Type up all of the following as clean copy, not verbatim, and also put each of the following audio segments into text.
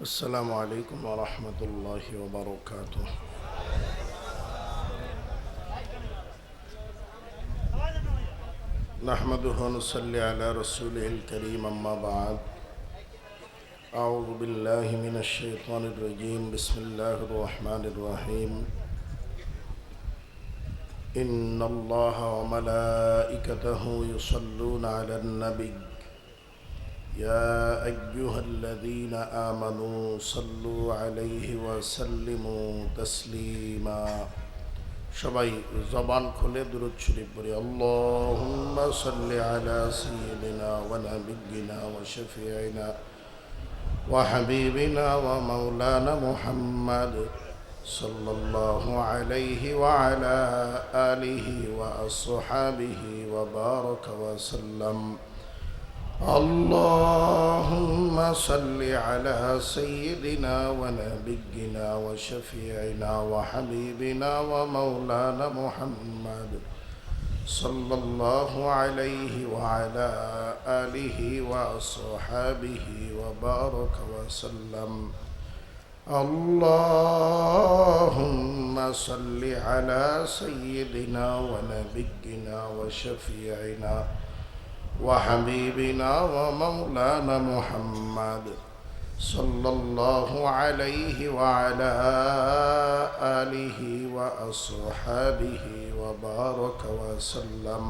السلام عليكم ورحمة الله وبركاته. نحمده ونصلي على رسوله الكريم أما بعد. أعوذ بالله من الشيطان الرجيم. بسم الله الرحمن الرحيم. إن الله وملائكته يصلون على النبي يا أيها الذين آمنوا صلوا عليه وسلموا تسليما. সবাই জবান খুলে দুরূদ শরীফ পড়ি। আল্লাহুম্মা সাল্লি আলা সাইয়্যিদিনা ওয়া নাবিয়্যিনা ওয়া শাফিঈনা ওয়া হাবিবিনা ওয়া মাওলানা মুহাম্মদ সাল্লাল্লাহু আলাইহি ওয়া আলা আলিহি ওয়া আসহাবিহি ওয়া বারাকা ওয়া সাল্লাম। اللهم صل على سيدنا ونبينا وشفيعنا وحبيبنا ومولانا محمد صلى الله عليه وعلى آله وأصحابه وبارك وسلم. اللهم صل على سيدنا ونبينا وشفيعنا وحبيبنا ومولانا محمد صلى الله عليه وعلى آله وأصحابه وبارك وسلم.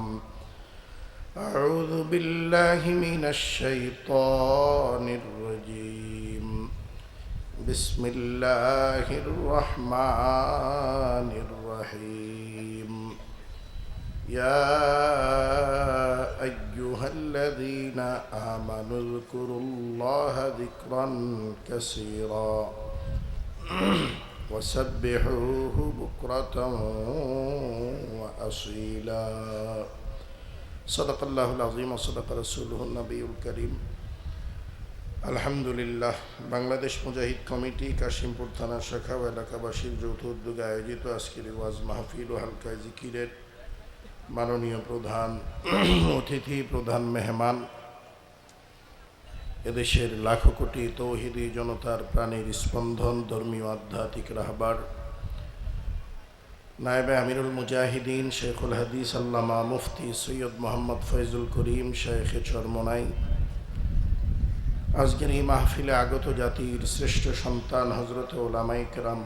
أعوذ بالله من الشيطان الرجيم. بسم الله الرحمن الرحيم. يا أيها الذين آمنوا اذكروا الله ذكرا كثيرا وسبحوه بكرة وأصيلا. صدق الله العظيم وصدق رسوله النبي الكريم. আলহামদুলিল্লাহ, বাংলাদেশ মুজাহিদ কমিটি কাশিমপুর থানা শাখা ও এলাকাবাসীর যৌথ উদ্যোগে আয়োজিত আজকের ওয়াজ মাহফিল ও হালকা জিকিরের মাননীয় প্রধান অতিথি, প্রধান মেহমান, এদেশের লাখো কোটি তৌহিদি জনতার প্রাণীর স্পন্দন, ধর্মীয় আধ্যাত্মিক রাহবার, নায়েবে আমিরুল মুজাহিদিন শেখুল হাদিস আল্লামা মুফতি সৈয়দ মোহাম্মদ ফয়জুল করিম শেখে চরমনাই, আজকের এই মাহফিলে আগত জাতির শ্রেষ্ঠ সন্তান হজরত ওলামায়ে কেরাম,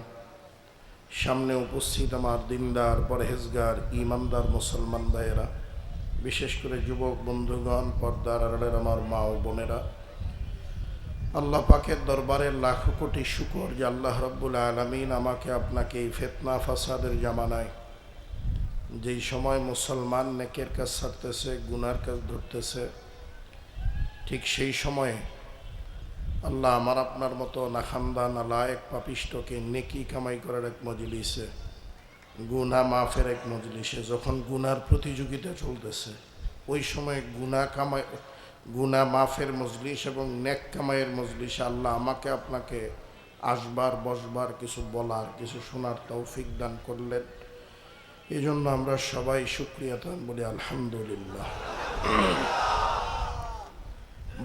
সামনে উপস্থিত আমার দিনদার পরহেজগার ইমানদার মুসলমান ভাইয়েরা, বিশেষ করে যুবক বন্ধুগণ, পর্দার আড়ালের আমার মা ও বোনেরা, আল্লাহ পাকের দরবারে লাখো কোটি শুকর যে আল্লাহ রব্বুল আলামিন আমাকে আপনাকে এই ফিতনা ফাসাদের জামানায়, যেই সময় মুসলমান নেকের কাজ ছাড়তেছে, গুনার কাজ ধরতেছে, ঠিক সেই সময়ে আল্লাহ আমার আপনার মতো নাখান্দা নালায়েক পাপিষ্টকে নেকি কামাই করার এক মজলিসে, গুনাহ মাফের এক মজলিসে, যখন গুনার প্রতিযোগিতা চলতেছে, ওই সময় গুনাহ মাফের মজলিস এবং নেক কামাইয়ের মজলিসে আল্লাহ আমাকে আপনাকে আসবার বসবার, কিছু বলার, কিছু শোনার তৌফিক দান করলেন। এই জন্য আমরা সবাই শুকরিয়া তান বলি আলহামদুলিল্লাহ।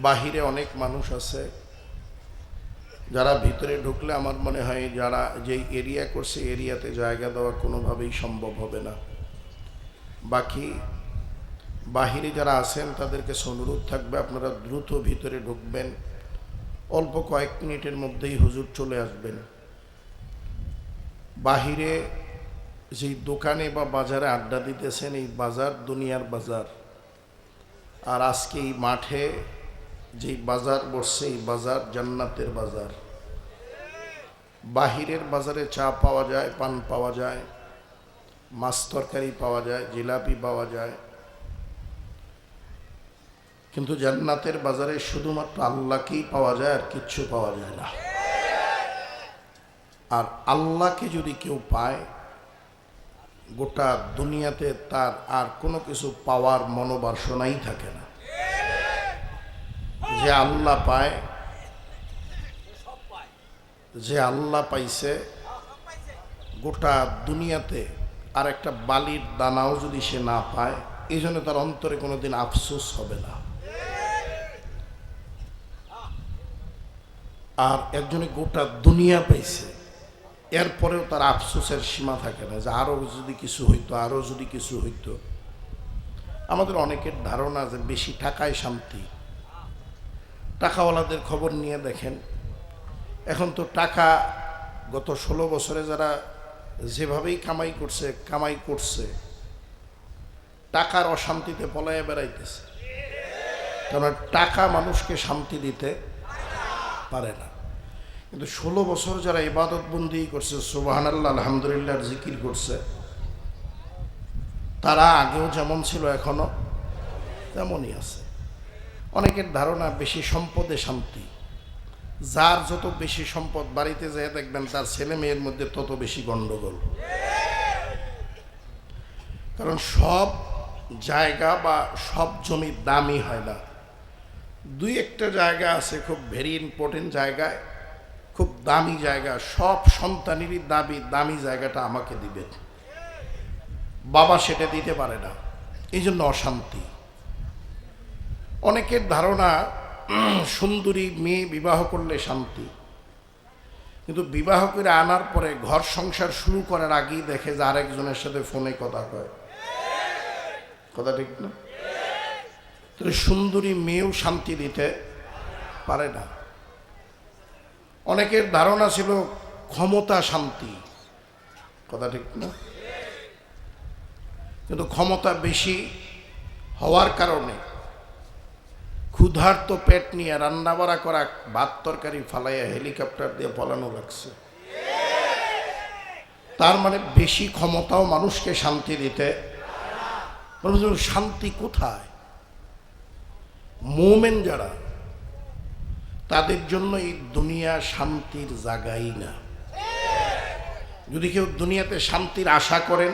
বাহিরে অনেক মানুষ আছে যারা ভিতরে ঢুকলে আমার মনে হয় যারা যেই এরিয়া করছে এরিয়াতে জায়গা দেওয়া কোনোভাবেই সম্ভব হবে না। বাকি বাহিরে যারা আছেন তাদেরকে অনুরোধ থাকবে আপনারা দ্রুত ভিতরে ঢুকবেন, অল্প কয়েক মিনিটের মধ্যেই হুজুর চলে আসবেন। বাহিরে যেই দোকানে বা বাজারে আড্ডা দিতেছেন, এই বাজার দুনিয়ার বাজার, আর আজকে এই মাঠে যেই বাজার বসছে এই বাজার জান্নাতের বাজার। বাহিরের বাজারে চা পাওয়া যায়, পান পাওয়া যায়, মাছ তরকারি পাওয়া যায়, জিলাপি পাওয়া যায়, কিন্তু জান্নাতের বাজারে শুধুমাত্র আল্লাহকেই পাওয়া যায়, আর কিচ্ছু পাওয়া যায় না। আর আল্লাহকে যদি কেউ পায়, গোটা দুনিয়াতে তার আর কোনো কিছু পাওয়ার মনোবাসনাই থাকে না। যে আল্লাহ পায়, যে আল্লাহ পাইছে, গোটা দুনিয়াতে আর একটা বালির দানাও যদি সে না পায়, এই জন্য তার অন্তরে কোনোদিন আফসোস হবে না। আর একজনে গোটা দুনিয়া পাইছে, এরপরেও তার আফসোসের সীমা থাকে না যে আরও যদি কিছু হইতো, আরও যদি কিছু হইতো। আমাদের অনেকের ধারণা যে বেশি টাকায় শান্তি। টাকাওয়ালাদের খবর নিয়ে দেখেন, এখন তো টাকা গত 16 বছরে যারা যেভাবেই কামাই করছে টাকার অশান্তিতে পলায়ে বেড়াইতেছে। কারণ টাকা মানুষকে শান্তি দিতে পারে না। কিন্তু 16 বছর যারা ইবাদত বন্দি করছে, সুবহানাল্লাহ আলহামদুলিল্লাহ জিকির করছে, তারা আগেও যেমন ছিল এখনো তেমনই আছে। অনেকের ধারণা বেশি সম্পদে শান্তি। যার যত বেশি সম্পদ, বাড়িতে যেয়ে দেখবেন তার ছেলে মেয়ের মধ্যে তত বেশি গন্ডগোল। কারণ সব জায়গা বা সব জমি দামি হয় না। দুই একটা জায়গা আছে খুব ভেরি ইম্পর্টেন্ট জায়গায়, খুব দামি জায়গা, সব সন্তানেরই দামি জায়গাটা আমাকে দিবেন, বাবা সেটা দিতে পারে না, এই জন্য অশান্তি। অনেকের ধারণা সুন্দরী মেয়ে বিবাহ করলে শান্তি, কিন্তু বিবাহ করে আনার পরে ঘর সংসার শুরু করার আগেই দেখে যে আরেকজনের সাথে ফোনে কথা কয়। কথা ঠিক না? তো সুন্দরী মেয়েও শান্তি দিতে পারে না। অনেকের ধারণা ছিল ক্ষমতা শান্তি। কথা ঠিক না? কিন্তু ক্ষমতা বেশি হওয়ার কারণে ক্ষুধার্ত পেট নিয়ে রান্না বাড়া করা ভাত তরকারি ফালাইয়া হেলিকপ্টার দিয়ে পলানো লাগছে। তার মানে বেশি ক্ষমতাও মানুষকে শান্তি দিতে। শান্তি কোথায়? মুমিন যারা, তাদের জন্য এই দুনিয়া শান্তির জায়গাই না। যদি কেউ দুনিয়াতে শান্তির আশা করেন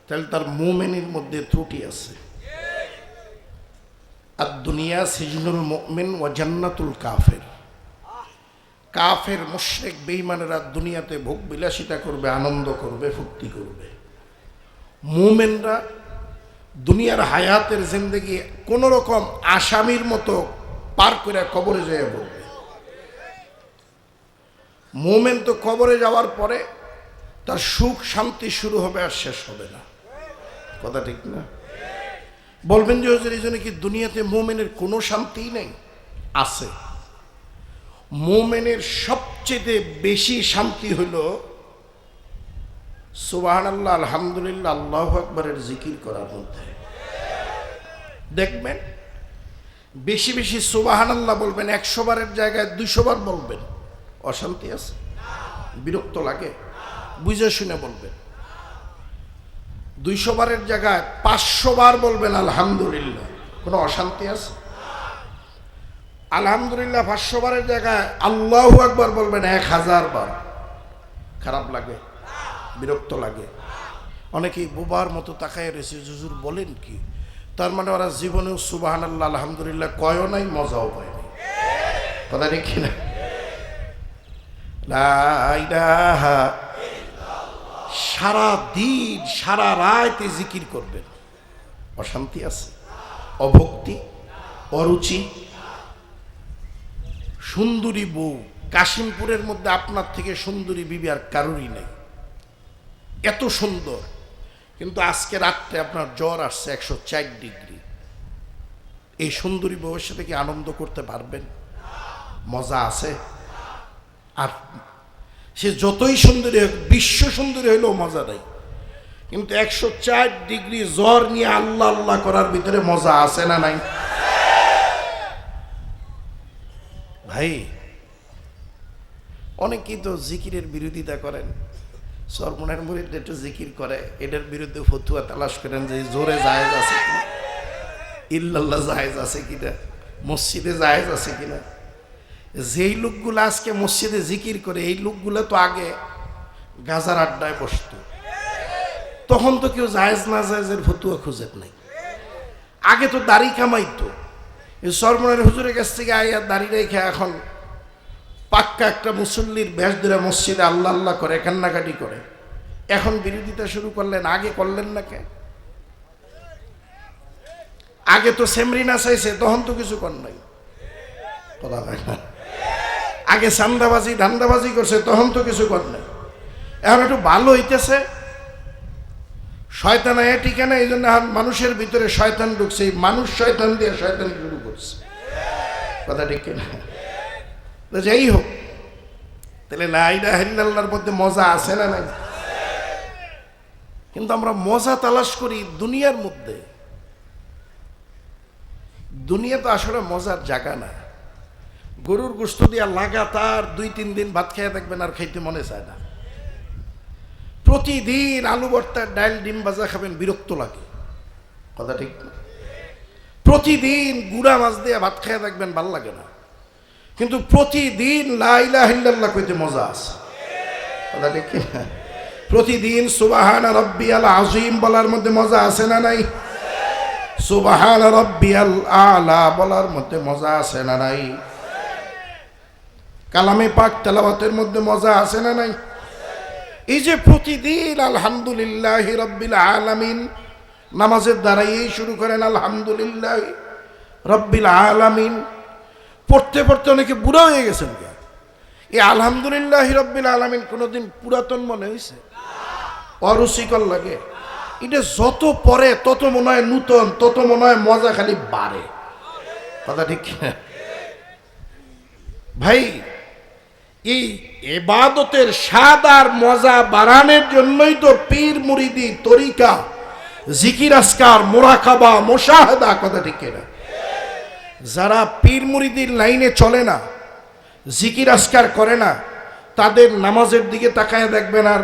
তাহলে তার মুমিনের মধ্যে ত্রুটি আছে। আর দুনিয়া সিজনুল মুমিন ওয়া জান্নাতুল কাফের। কাফের মুশরিক বেঈমানেরা দুনিয়াতে ভোগ বিলাসিতা করবে, আনন্দ করবে, ফুর্তি করবে। মুমিনরা দুনিয়ার হায়াতের জিন্দেগি কোন রকম আসামির মতো পার করে কবরে যেয়ে বলবে। মুমিন তো কবরে যাওয়ার পরে তার সুখ শান্তি শুরু হবে আর শেষ হবে না। কথা ঠিক না? বলবেন যে হুজুর এই জন্য কি দুনিয়াতে মুমিনের কোনো শান্তি নেই? আছে। মুমিনের সবচেয়ে বেশি শান্তি হইল সুবহানাল্লাহ আলহামদুলিল্লাহ আল্লাহু আকবারের জিকির করার মধ্যে। দেখবেন বেশি বেশি সুবহানাল্লাহ বলবেন, 100 বারের জায়গায় 200 বার বলবেন, অশান্তি আছে? বিরক্ত লাগে? বুঝে শুনে বলবেন। 200 বারের জায়গায় 500 বার বলবেন আলহামদুলিল্লাহ, কোনো অশান্তি আছে? আলহামদুলিল্লাহ 500 বারের জায়গায় আল্লাহু আকবার বলবেন 1000 বার, খারাপ লাগে? বিরক্ত লাগে? অনেকেই বোবার মতো তাকায় রয়েছে, হুজুর বলেন কি? তার মানে ওরা জীবনেও সুবহানাল্লাহ আলহামদুলিল্লাহ কয়ও নাই, মজাও পায়নি। কথা ঠিক কিনা? লা ইলাহা ইল্লাল্লাহ সারা দিন সারা রাত জিকির করবেন, অশান্তি আছে? অভক্তি, অরুচি? সুন্দরী বউ কাশিমপুরের মধ্যে আপনার থেকে সুন্দরী বিবি আর কারোরই নেই, এত সুন্দর। কিন্তু আজকে রাত্রে আপনার জ্বর আসছে 104 ডিগ্রি। এই সুন্দরী বউয়ের সাথে কি আনন্দ করতে পারবেন? মজা আছে? আর সে যতই সুন্দরী হোক, বিশ্ব সুন্দরী হইলেও মজা নেই। কিন্তু 104 ডিগ্রি জ্বর নিয়ে আল্লাহ আল্লাহ করার ভিতরে মজা আছে না নাই? ভাই, অনেকেই তো জিকিরের বিরোধিতা করেন। সরমনের মুরিদ একটু জিকির করে, এটার বিরুদ্ধে ফতুয়া তালাশ করেন যে জোরে জায়েজ আছে কিনা, ইল্লাল্লাহ জায়েজ আছে কিনা, মসজিদে জায়েজ আছে কিনা। যেই লোকগুলো আজকে মসজিদে জিকির করে, এই লোকগুলো তো আগে গাজার আড্ডায় বসতো, তখন তো কেউ জায়েজ না জায়েজের ফতুয়া খুঁজে নাই। আগে তো দাড়ি কামাইতো। এই সরমনের হুজুরের কাছ থেকে আইয়া দাড়ি রেখে এখন পাক্কা একটা মুসল্লির বেশ ধরে মসজিদে আল্লাহ আল্লাহ করে, কান্নাকাটি করে। এখন বিরোধিতা শুরু করলেন, আগে করলেন না কে? আগে তো সেমরি না চাইছে, তখন তো কিছু কর নাই। কথা হয় না? আগে চান্দাবাজি ধান্দাবাজি করছে, তখন তো কিছু কর নাই। এখন একটু ভালো হইতেছে, শয়তান আয়া ঠিকানা, এই জন্য মানুষের ভিতরে শয়তান ঢুকছে, মানুষ শয়তান দিয়ে শয়তান শুরু করছে। কথা ঠিক কিনা? যাই হোক, তাহলে লা ইলাহা ইল্লাল্লাহর মধ্যে মজা আছে না নাই? কিন্তু আমরা মজা তালাশ করি দুনিয়ার মধ্যে। দুনিয়া তো আসলে মজার জায়গা না। গরুর গোশত দিয়া লাগাতার 2-3 দিন ভাত খেয়ে দেখবেন, আর খাইতে মনে চায় না। প্রতিদিন আলু ভর্তা, ডাল, ডিম ভাজা খাবেন, বিরক্ত লাগে। কথা ঠিক না? প্রতিদিন গুড়া মাছ দিয়ে ভাত খেয়ে দেখবেন, ভাল লাগে না। কিন্তু প্রতিদিন লা ইলাহা ইল্লাল্লাহ কইতে মজা আছে। কথা ঠিক না? প্রতিদিন সুবহানা রাব্বিয়াল আযীম বলার মধ্যে মজা আছে না নাই? সুবহানা রাব্বিয়াল আলা বলার মধ্যে মজা আছে না নাই? কালামে পাক তেলাওয়াতের মধ্যে মজা আছে না নাই? এই যে প্রতিদিন আলহামদুলিল্লাহি রাব্বিল আলামিন, নামাজের দ্বারাই শুরু করেন আলহামদুলিল্লাহ রাব্বিল আলামিন, পড়তে পড়তে অনেকে বুড়া হয়ে গেছেন। এই আলহামদুলিল্লাহি রাব্বিল আলামিন কোনোদিন পুরাতন মনে হয়েছে? অরুচিকর লাগে। এটা যত পরে তত মনে হয় নূতন, তত মনে হয় মজা খালি বাড়ে। কথা ঠিক ভাই? এই ইবাদতের স্বাদ আর মজা বাড়ানোর জন্যই তো পীর মুরিদি, তরিকা, জিকির আজকার, মুরাকাবা, মুশাহাদা। কথা ঠিক না? যারা পীর মুরিদির লাইনে চলে না, জিকির আজকার করে না, তাদের নামাজের দিকে তাকায় দেখবেন, আর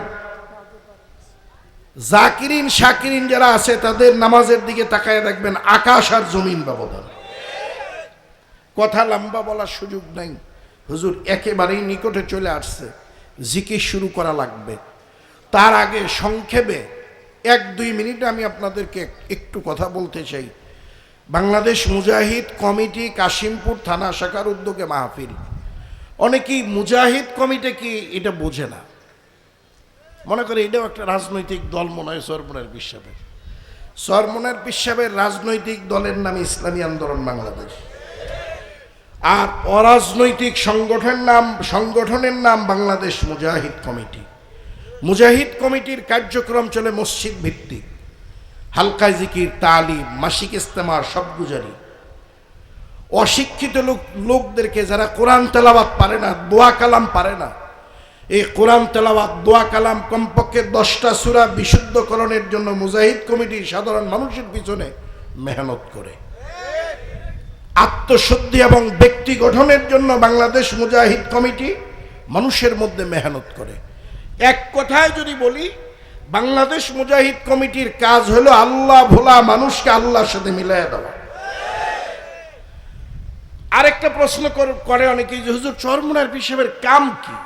জাকিরিন শাকিরিন যারা আছে তাদের নামাজের দিকে তাকায় দেখবেন আকাশ আর জমিন ব্যবধান। কথা লম্বা বলার সুযোগ নাই, হুজুর একেবারেই নিকটে চলে আসছে, জিকির শুরু করা লাগবে। তার আগে সংক্ষেপে 1-2 মিনিট আমি আপনাদেরকে একটু কথা বলতে চাই। বাংলাদেশ মুজাহিদ কমিটি কাশিমপুর থানা শাখার উদ্যোগে মাহফিল। অনেকেই মুজাহিদ কমিটি কি এটা বোঝে না, মনে করে এটাও একটা রাজনৈতিক দল মনে হয়। চরমনার পিসাবের রাজনৈতিক দলের নাম ইসলামী আন্দোলন বাংলাদেশ, আর অরাজনৈতিক সংগঠনের নাম বাংলাদেশ মুজাহিদ কমিটি। মুজাহিদ কমিটির কার্যক্রম চলে মসজিদ ভিত্তিক, হালকা জিকির, তালিম, মাসিক ইস্তেমা, সব গুজারি। অশিক্ষিত লোকদেরকে, যারা কোরআন তেলাওয়াত পারে না, দোয়া কালাম পারে না, এই কোরআন তেলাওয়াত, দোয়া কালাম, কমপক্ষে 10টা সূরা বিশুদ্ধকরণের জন্য মুজাহিদ কমিটি সাধারণ মানুষের পিছনে মেহনত করে। আত্মশুদ্ধি এবং ব্যক্তি গঠনের জন্য বাংলাদেশ মুজাহিদ কমিটি মানুষের মধ্যে মেহনত করে। এক কথায় যদি বলি, বাংলাদেশ মুজাহিদ কমিটির কাজ হলো আল্লাহ ভোলা মানুষকে আল্লাহর সাথে মিলাইয়া দেওয়া। আরেকটা প্রশ্ন করে অনেকেই যে হুজুর চরমনার পিসাবের কাম কি?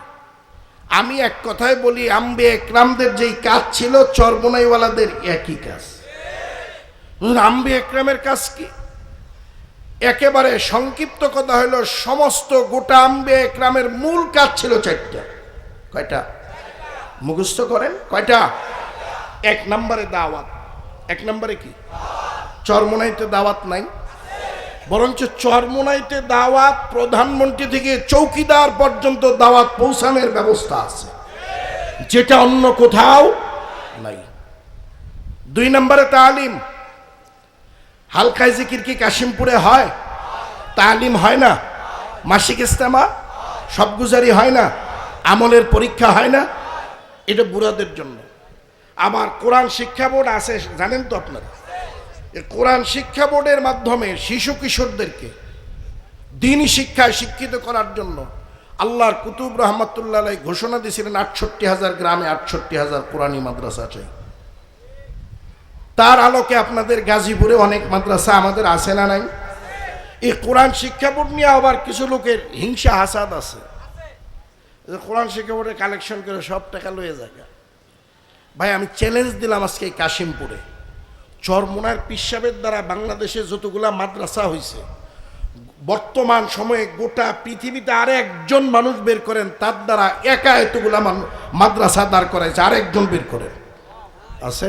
আমি এক কথায় বলি, আম্বিয়া একরামদের যেই কাজ ছিল চরমনাইওয়ালাদের একই কাজ। আম্বিয়া একরামের কাজ কি? একেবারে সংক্ষিপ্ত কথা হলো, সমস্ত গোটা আম্বিয়া একরামের মূল কাজ ছিল 4টা। কয়টা? মুখস্থ করেন। কয়টা? 1 নম্বরে দাওয়াত। 1 নম্বরে কি? চরমনাইতে দাওয়াত নাই, বরঞ্চ চরমনাইতে দাওয়াত প্রধানমন্ত্রী থেকে চৌকিদার পর্যন্ত দাওয়াত পৌঁছানোর ব্যবস্থা আছে, যেটা অন্য কোথাও নাই। 2 নম্বরে তালিম। হালকা জিকির কি কাশিমপুরে হয়? তালিম হয় না? মাসিক ইস্তেমা, সব গুজারি হয় না? আমলের পরীক্ষা হয় না? এটা বুড়াদের জন্য। আবার কোরআন শিক্ষা বোর্ড আছে, জানেন তো আপনারা? এই কোরআন শিক্ষা বোর্ডের মাধ্যমে শিশু কিশোরদেরকে দ্বীনি শিক্ষায় শিক্ষিত করার জন্য আল্লাহর কুতুব রহমতুল্লাহ আলাইহি ঘোষণা দিয়েছিলেন 68,000 গ্রামে 68,000 কোরআনী মাদ্রাসা চাই। তার আলোকে আপনাদের গাজীপুরে অনেক মাদ্রাসা আমাদের আছে না নাই? এই কোরআন শিক্ষা বোর্ড নিয়ে আবার কিছু লোকের হিংসা হাসাদ আছে, কোরআন শিক্ষা বোর্ডে কালেকশন করে সব টাকা লয়ে যায়। ভাই আমি চ্যালেঞ্জ দিলাম আজকে এই কাশিমপুরে, চরমনার পিসাবের দ্বারা বাংলাদেশে যতগুলা মাদ্রাসা হয়েছে, বর্তমান সময়ে গোটা পৃথিবীতে আরেকজন মানুষ বের করেন তার দ্বারা একা এতগুলা মাদ্রাসা দাঁড় করাইছে, আরেকজন বের করেন আছে?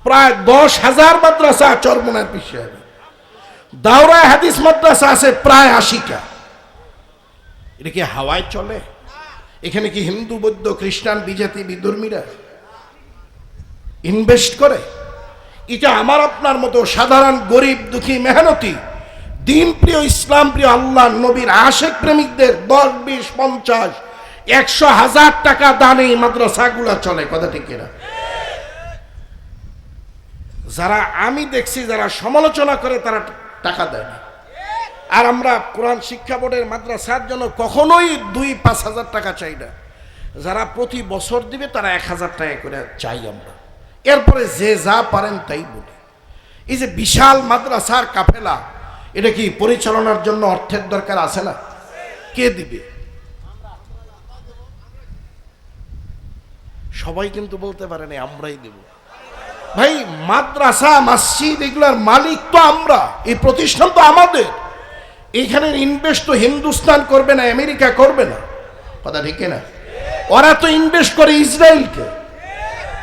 প্রায় 10,000 মাদ্রাসা চরমনার পিসাবে। দাওরায়ে হাদিস মাদ্রাসা আছে প্রায় 80টা। এটা কি হাওয়ায় চলে? এখানে কি হিন্দু বৌদ্ধ খ্রিস্টান বিজাতি বিধর্মীরা ইনভেস্ট করে? এটা আমার আপনার মতো সাধারণ গরিব দুঃখী মেহনতি দিন প্রিয় ইসলাম প্রিয় আল্লাহ নবীর আশেক প্রেমিকদের 10, 20, 50, 100,000 টাকা দানে মাদ্রাসাগুলা চলে। কথা ঠিক কিনা? যারা আমি দেখছি যারা সমালোচনা করে তারা টাকা দেয় না। আর আমরা কোরআন শিক্ষা বোর্ডের মাদ্রাসার জন্য কখনোই 2-5 হাজার টাকা চাই না। যারা প্রতি বছর দিবে তারা 1,000 টাকা করে চাই আমরা। এরপরে যে যা পারেন তাই বলি। এই যে বিশাল মাদ্রাসার কাফেলা, এটা কি পরিচালনার জন্য অর্থের দরকার আছে না? কে দিবে? সবাই কিন্তু বলতে পারে না আমরাই দেব। ভাই মাদ্রাসা মসজিদ এগুলার মালিক তো আমরা, এই প্রতিষ্ঠান তো আমাদের। এইখানে ইনভেস্ট তো হিন্দুস্তান করবে না, আমেরিকা করবে না। কথা ঠিক না? ওরা তো ইনভেস্ট করে ইসরায়েলকে,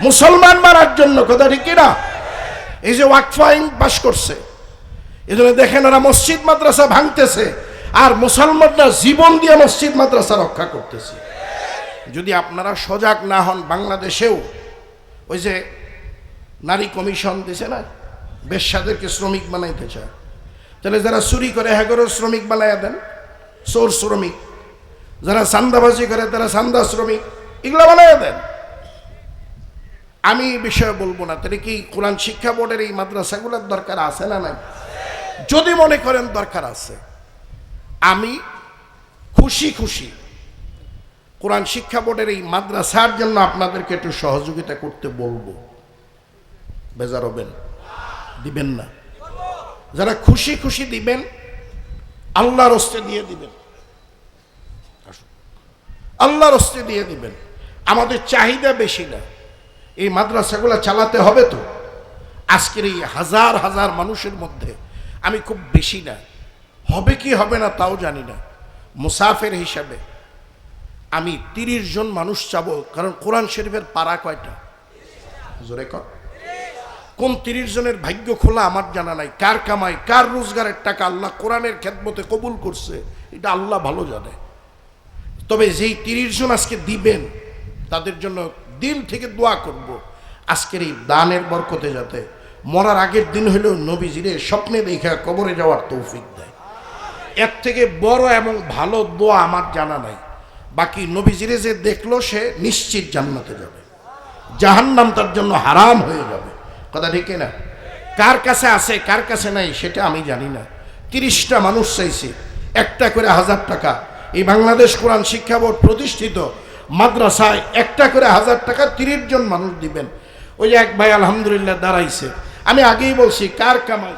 মুসলমান মারার জন্য। কথা ঠিক না? এই যে ওয়াকফ আইন পাশ করছে, এই জন্য দেখেন ওরা মসজিদ মাদ্রাসা ভাঙতেছে আর মুসলমানরা জীবন দিয়ে মসজিদ মাদ্রাসা রক্ষা করতেছে। যদি আপনারা সজাগ না হন, বাংলাদেশেও ওই যে নারী কমিশন দিছে না, বেশ্যাদেরকে শ্রমিক বানাইতে চায়, তাহলে যারা চুরি করে হ্যাগরও শ্রমিক বানাইয়া দেন, চোর শ্রমিক। যারা চান্দাবাজি করে তারা চান্দা শ্রমিক, এগুলো বানাইয়া দেন। আমি এই বিষয়ে বলবো না। তাহলে কি কোরআন শিক্ষা বোর্ডের এই মাদ্রাসাগুলোর দরকার আছে না নাই? যদি মনে করেন দরকার আছে, আমি খুশি খুশি কোরআন শিক্ষা বোর্ডের এই মাদ্রাসার জন্য আপনাদেরকে একটু সহযোগিতা করতে বলবো। বেজার হবেন? দিবেন না? যারা খুশি খুশি দিবেন, আল্লাহর হস্তে দিয়ে দিবেন, আল্লাহর হস্তে দিয়ে দিবেন। আমাদের চাহিদা বেশি না, এই মাদ্রাসাগুলো চালাতে হবে তো। আজকের এই হাজার হাজার মানুষের মধ্যে আমি খুব বেশি না, হবে কি হবে না তাও জানি না, মুসাফির হিসাবে আমি 30 জন মানুষ চাবো। কারণ কোরআন শরীফের পারা কয়টা? জোরে কর। কোন 30 জনের ভাগ্য খোলা আমার জানা নাই। কার কামাই, কার রোজগারের টাকা আল্লাহ কোরআনের খেদমতে কবুল করছে এটা আল্লাহ ভালো জানে। তবে যেই 30 জন আজকে দিবেন তাদের জন্য দিল থেকে দোয়া করব, আজকের এই দানের বরকতে যাতে মরার আগের দিন হলেও নবীজিরে স্বপ্নে দেখা কবরে যাওয়ার তৌফিক দেয়। এর থেকে বড় এবং ভালো দোয়া আমার জানা নাই। বাকি নবীজিরে যে দেখলো সে নিশ্চিত জান্নাতে যাবে, জাহান্নাম তার জন্য হারাম হয়ে যাবে। কথা ঠিক না? কার কাছে আছে কার কাছে নাই সেটা আমি জানি না। 30টা মানুষ চাইছে, একটা করে 1000 টাকা। এই বাংলাদেশ কোরআন শিক্ষা বোর্ড প্রতিষ্ঠিত মাদ্রাসায় একটা করে 1000 টাকা 30 জন মানুষ দিবেন। ওই যে এক ভাই আলহামদুলিল্লাহ দাঁড়াইছে। আমি আগেই বলছি, কার কামাই,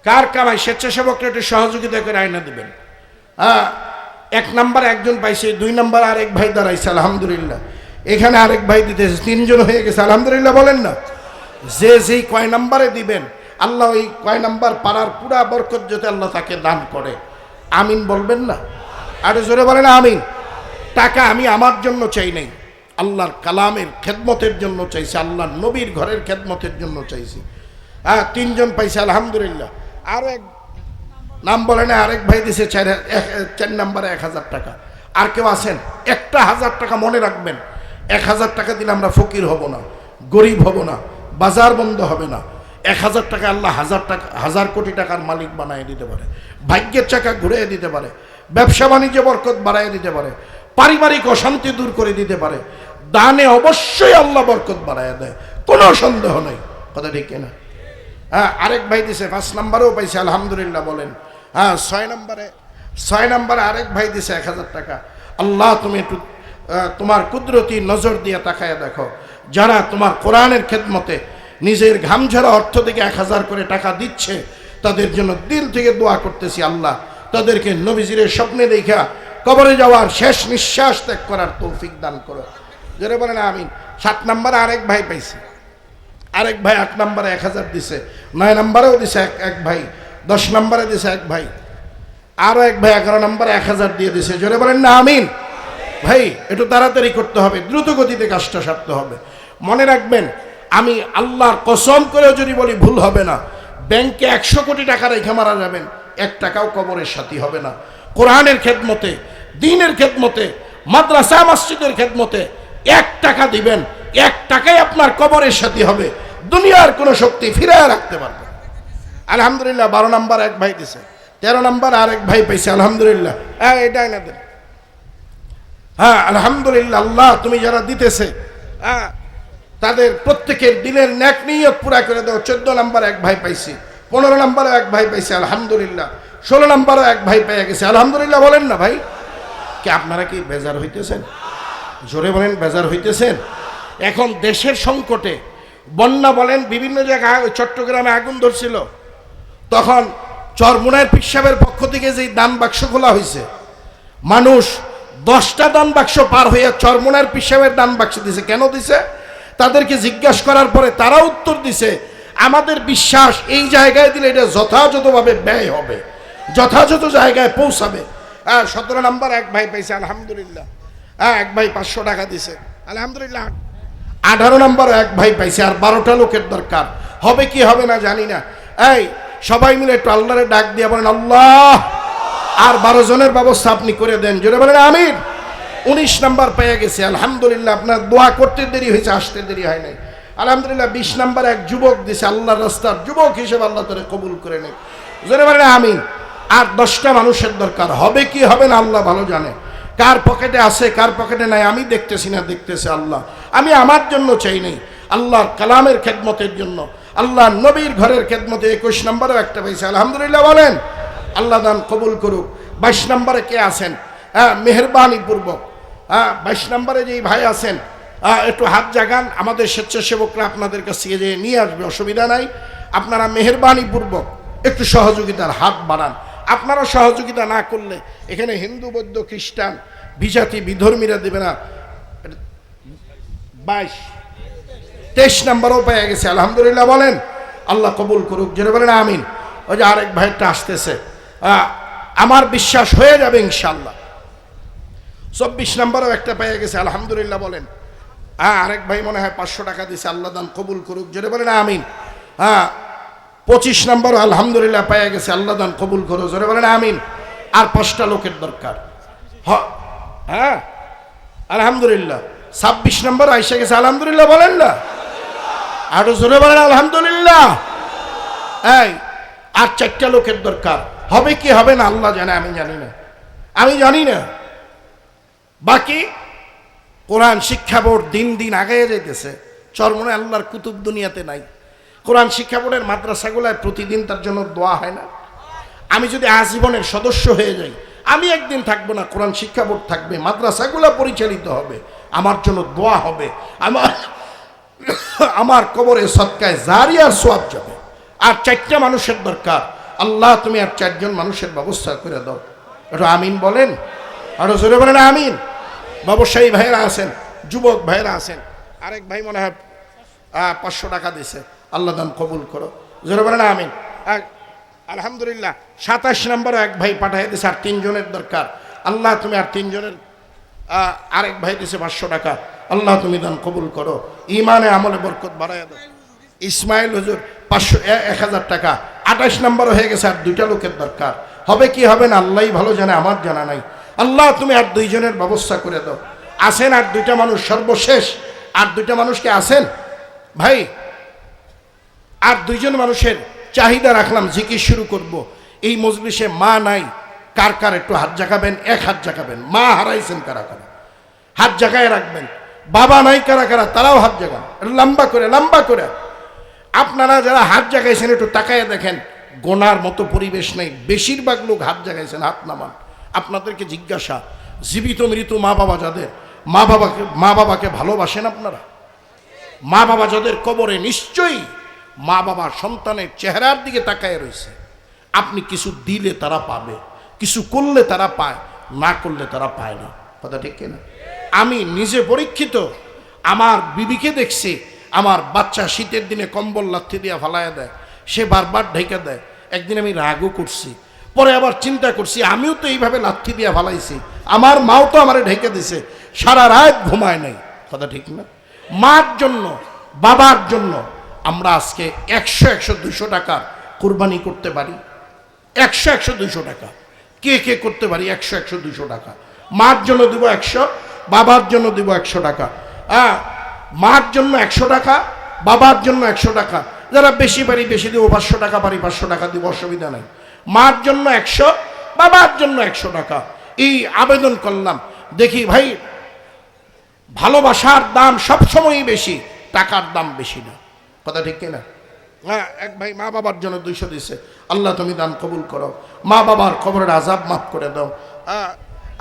কার কামাই স্বেচ্ছাসেবকরা একটু সহযোগিতা করে আয়না দিবেন। 1 নম্বরে একজন পাইছে, 2 নম্বর আরেক ভাই দাঁড়াইছে আলহামদুলিল্লাহ। এখানে আরেক ভাই দিতেছে, 3 জন হয়ে গেছে আলহামদুলিল্লাহ। বলেন না? যে যেই কয় নম্বরে দিবেন আল্লাহ ওই কয় নাম্বার পাড়ার পুরা বরকত যাতে আল্লাহ তাকে দান করে। আমিন বলবেন না? আরে জোরে বলেন আমিন। টাকা আমি আমার জন্য চাই নাই, আল্লাহর কালামের খেদমতের জন্য চাইছি, আল্লাহর নবীর ঘরের খেদমতের জন্য চাইছি। 3 জন পাইছে আলহামদুলিল্লাহ। আরো এক নাম বলে না, আরেক ভাই দিছে 4 নম্বরে 1000 টাকা। আর কেউ আছেন? একটা 1000 টাকা মনে রাখবেন। 1000 টাকা দিলে আমরা ফকির হব না, গরিব হব না, বাজার বন্ধ হবে না। 1000 টাকা আল্লাহ 1000 কোটি টাকার মালিক বানিয়ে দিতে পারে, ভাগ্যের চাকা ঘুরিয়ে দিতে পারে, ব্যবসা বাণিজ্য বরকত বাড়াই দিতে পারে, পারিবারিক অশান্তি দূর করে দিতে পারে। দানে অবশ্যই আল্লাহ বরকত বাড়াইয়া দেয়, কোনো সন্দেহ নেই। কথা ঠিক না? আরেক ভাই দিছে 5 নম্বরেও পাইছে আলহামদুলিল্লাহ। বলেন 6 নম্বরে আরেক ভাই দিছে 1000 টাকা। আল্লাহ তুমি একটু তোমার কুদরতি নজর দিয়ে তাকায় দেখো, যারা তোমার কোরআনের খেদমতে নিজের ঘামঝরা অর্থ থেকে 1000 করে টাকা দিচ্ছে, তাদের জন্য দিল থেকে দোয়া করতেছি আল্লাহ তাদেরকে নবীজির স্বপ্নে দেখা কবরে যাওয়ার শেষ নিঃশ্বাস ত্যাগ করার তৌফিক দান করো। যারা বলেন আমিন। 7 নম্বরে আরেক ভাই পাইছে, আরেক ভাই 8 নম্বরে 1000 দিছে, 9 নম্বরেও দিছে এক ভাই, 10 নম্বরে দিছে এক ভাই, আরো এক ভাই 11 নম্বরে 1000 দিয়ে দিছে। জোরে বলেন না আমিন। ভাই একটু তাড়াতাড়ি করতে হবে, দ্রুত গতিতে কাজটা সারতে হবে। মনে রাখবেন, আমি আল্লাহর কসম করেও যদি বলি ভুল হবে না, ব্যাংকে 100 কোটি টাকা রেখে মারা যাবেন, 1 টাকাও কবরের সাথী হবে না। কোরআনের খেদমতে, দ্বীনের খেদমতে, মাদ্রাসা মসজিদের খেদমতে 1 টাকা দিবেন, 1 টাকায় আপনার কবরের সাথী হবে, দুনিয়ার কোনো শক্তি ফিরায় রাখতে পারবে। আলহামদুলিল্লাহ 12 নম্বর এক ভাই দিছে, 13 নম্বর আরেক ভাই পাইছে, আলহামদুলিল্লাহ। এটাই না দেন, হ্যাঁ আলহামদুলিল্লাহ। আল্লাহ তুমি যারা দিতেছে তাদের প্রত্যেকের দিনের নেক নিয়ত পুরা করে দাও। 14 নম্বর এক ভাই পাইছি, 15 নম্বরও এক ভাই পাইছে, আলহামদুলিল্লাহ। 16 নম্বরও এক ভাই পেয়ে গেছে, আলহামদুলিল্লাহ। বলেন না ভাই, কি আপনারা কি বেজার হইতেছেন? জোরে বলেন, বেজার হইতেছেন? এখন দেশের সংকটে, বন্যা বলেন, বিভিন্ন জায়গায়, চট্টগ্রামে আগুন ধরছিল, তখন চরমোনায়ের পীর সাহেবের পক্ষ থেকে যে দান বাক্স খোলা হয়েছে, মানুষ 10টা দান বাক্স পার হইয়া চরমোনায়ের পীর সাহেবের দান বাক্স দিছে। কেন দিছে? তাদেরকে জিজ্ঞাসা করার পরে তারা উত্তর দিছে, আমাদের বিশ্বাস এই জায়গায় দিলে এটা যথাযথভাবে ব্যয় হবে, যথাযথ জায়গায় পৌঁছাবে। 17 নম্বর এক ভাই পাইছে, আলহামদুলিল্লাহ। এক ভাই 500 টাকা দিছে, আলহামদুলিল্লাহ। 18 নম্বর এক ভাই পাইছে, আর 12টা লোকের দরকার। হবে কি হবে না জানি না। এই সবাই মিলে একটু আল্লাহরে ডাক দিয়ে বলেন, আল্লাহ আর 12 জনের ব্যবস্থা আপনি করে দেন, জোরে বলেন আমিন। 19 নম্বর পেয়ে গেছে, আলহামদুলিল্লাহ। আপনার দোয়া করতে দেরি হয়েছে, আসতে দেরি হয় নাই, আলহামদুলিল্লাহ। 20 নম্বর এক যুবক দিছে, আল্লাহর রাস্তার যুবক হিসেবে আল্লাহ তারে কবুল করে নেন, জোরে বলেন আমিন। আর 10টা মানুষের দরকার। হবে কি হবে না আল্লাহ ভালো জানে, কার পকেটে আছে কার পকেটে নাই আমি দেখতেছি না, দেখতেছে আল্লাহ। আমি আমার জন্য চাই নাই, আল্লাহর কালামের খেদমতের জন্য, আল্লাহ নবীর ঘরের খেদমতে 21 নম্বরেও একটা পাইছে, আলহামদুলিল্লাহ। বলেন আল্লাহ দান কবুল করুক। 22 নম্বরে কে আছেন? মেহরবানি পূর্বক 22 নম্বরে যেই ভাই আছেন, একটু হাত জাগান, আমাদের স্বেচ্ছাসেবকরা আপনাদের কাছ থেকে যে নিয়ে আসবে, অসুবিধা নাই। আপনারা মেহরবানি পূর্বক একটু সহযোগিতার হাত বাড়ান। আপনারা সহযোগিতা না করলে এখানে হিন্দু, বৌদ্ধ, খ্রিস্টান, বিজাতি, বিধর্মীরা দেবে না। 23 নম্বরও পেয়ে গেছে, আলহামদুলিল্লাহ। বলেন আল্লাহ কবুল করুক, যেটা বলেন আমিন। ওই যে আরেক ভাইটা আসতেছে, আমার বিশ্বাস হয়ে যাবে ইনশাল্লাহ। 24 নম্বরও একটা পেয়ে গেছে, আলহামদুলিল্লাহ। বলেন আরেক ভাই মনে হয় 500 টাকা দিছে, আল্লাহ দান কবুল করুক, যেটা বলেন আমিন। 25 নম্বর আলহামদুলিল্লাহ পেয়ে গেছে, আল্লাহ দান কবুল করো, জোরে বলেন আমিন। আর 5টা লোকের দরকার, হ্যাঁ আলহামদুলিল্লাহ। 26 নম্বর আইসা গেছে, আলহামদুলিল্লাহ। বলেন না, আরো জোরে বলেন আলহামদুলিল্লাহ। এই আর 4টা লোকের দরকার। হবে কি হবে না আল্লাহ জানে, আমি জানি না, আমি জানি না। বাকি কোরআন শিক্ষা বোর্ড দিন দিন আগাইয়ে যাইতেছে। চরমোনায় আল্লাহর কুতুব দুনিয়াতে নাই। কোরআন শিক্ষা বোর্ডের মাদ্রাসাগুলায় প্রতিদিন তার জন্য দোয়া হয় না? আমি যদি আজীবনের সদস্য হয়ে যাই, আমি একদিন থাকবো না, কোরআন শিক্ষা বোর্ড থাকবে, মাদ্রাসাগুলা পরিচালিত হবে, আমার জন্য দোয়া হবে, আমার কবরে সদকায় জারিয়ার সওয়াব যাবে। আর 4টা মানুষের দরকার। আল্লাহ তুমি আর 4 জন মানুষের ব্যবস্থা করে দাও, একটু আমিন বলেন, আরো জোরে বলেন আমিন। ব্যবসায়ী ভাইয়েরা আছেন, যুবক ভাইয়েরা আছেন, আরেক ভাই মনে হয় 500 টাকা দিছে, আল্লাহ দান কবুল করো, জোরে বলেন আমিন। আলহামদুলিল্লাহ। 27 নম্বরে এক ভাই পাঠিয়ে দিছে, আর 3 জনের দরকার। আল্লাহ তুমি আর 3 জনের, আরেক ভাই দিছে 500 টাকা, আল্লাহ তুমি দান কবুল করো, ইমানে আমলে বরকত বাড়াইয়া দাও। ইসমাইল হুজুর 1000 টাকা। 28 নম্বর হয়ে গেছে, আর 2টা লোকের দরকার। হবে কি হবে না আল্লাহই ভালো জানে, আমার জানা নাই। আল্লাহ তুমি আর 2 জনের ব্যবস্থা করে দাও। আসেন আর 2টা মানুষ, সর্বশেষ আর 2টা মানুষকে আসেন ভাই। আর 2 জন মানুষের চাহিদা রাখলাম, জিকির শুরু করব। এই মজলিসে মা নাই, কার কার একটু হাত জাগাবেন, 1 হাত জাগাবেন। মা হারাইছেন কারা কারা, হাত জাগায় রাখবেন। বাবা নাই কারা কারা, তারাও হাত জাগান, লম্বা করে লম্বা করে। আপনারা যারা হাত জাগাইছেন একটু তাকায় দেখেন, গোনার মতো পরিবেশ নেই, বেশিরভাগ লোক হাত জাগাইছেন, হাত নামান। আপনাদেরকে জিজ্ঞাসা, জীবিত মৃত মা বাবা যাদের, মা বাবাকে ভালোবাসেন আপনারা? মা বাবা যাদের কবরে, নিশ্চয়ই মা বাবা সন্তানের চেহারার দিকে তাকায় রয়েছে। আপনি কিছু দিলে তারা পাবে, কিছু করলে তারা পায়, না করলে তারা পায় না। কথা ঠিক কিনা? আমি নিজে পরীক্ষিত, আমার বিবিকে দেখছি, আমার বাচ্চা শীতের দিনে কম্বল লাথি দিয়ে ফালাইয়া দেয়, সে বারবার ঢেকে দেয়। একদিন আমি রাগও করছি, পরে আবার চিন্তা করছি, আমিও তো এইভাবে লাথি দিয়ে ফালাইছি, আমার মাও তো আমারে ঢেকে দিছে, সারা রাত ঘুমায় নাই। কথা ঠিক না? মার জন্য, বাবার জন্য আমরা আজকে 100, 100, 200 টাকা কোরবানি করতে পারি। 100, 100, 200 টাকা কে কে করতে পারি 100 100 200 টাকা। মার জন্য দিব 100, বাবার জন্য দিব 100 টাকা। মার জন্য 100 টাকা, বাবার জন্য 100 টাকা। যারা বেশি পারি বেশি দিব, 500 টাকা পারি 500 টাকা দিব, অসুবিধা নাই। মার জন্য 100, বাবার জন্য 100 টাকা। এই আবেদন করলাম। দেখি ভাই, ভালোবাসার দাম সবসময়ই বেশি, টাকার দাম বেশি না। কথা ঠিক কিনা? হ্যাঁ, এক ভাই মা বাবার জন্য 200 দিছে, আল্লাহ তুমি দান কবুল করো, মা বাবার কবরের আযাব মাফ করে দাও।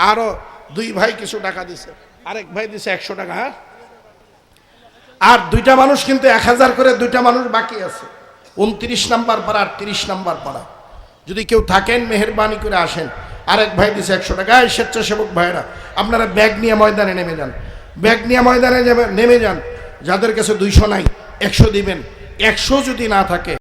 আরো 2 ভাই কিছু টাকা দিছে, আরেক ভাই দিছে 100 টাকা। হ্যাঁ, আর 2টা মানুষ কিন্তু 1000 করে, 2টা মানুষ বাকি আছে। 29 নাম্বার পাড়া আর 30 নাম্বার পাড়া। যদি কেউ থাকেন মেহেরবানি করে আসেন। আরেক ভাই দিছে 100 টাকা। এই স্বেচ্ছাসেবক ভাইরা, আপনারা ব্যাগ নিয়ে ময়দানে নেমে যান, ব্যাগ নিয়ে ময়দানে নেমে যান। যাদের কাছে 200 নাই 100 দিবেন। 100 যদি না থাকে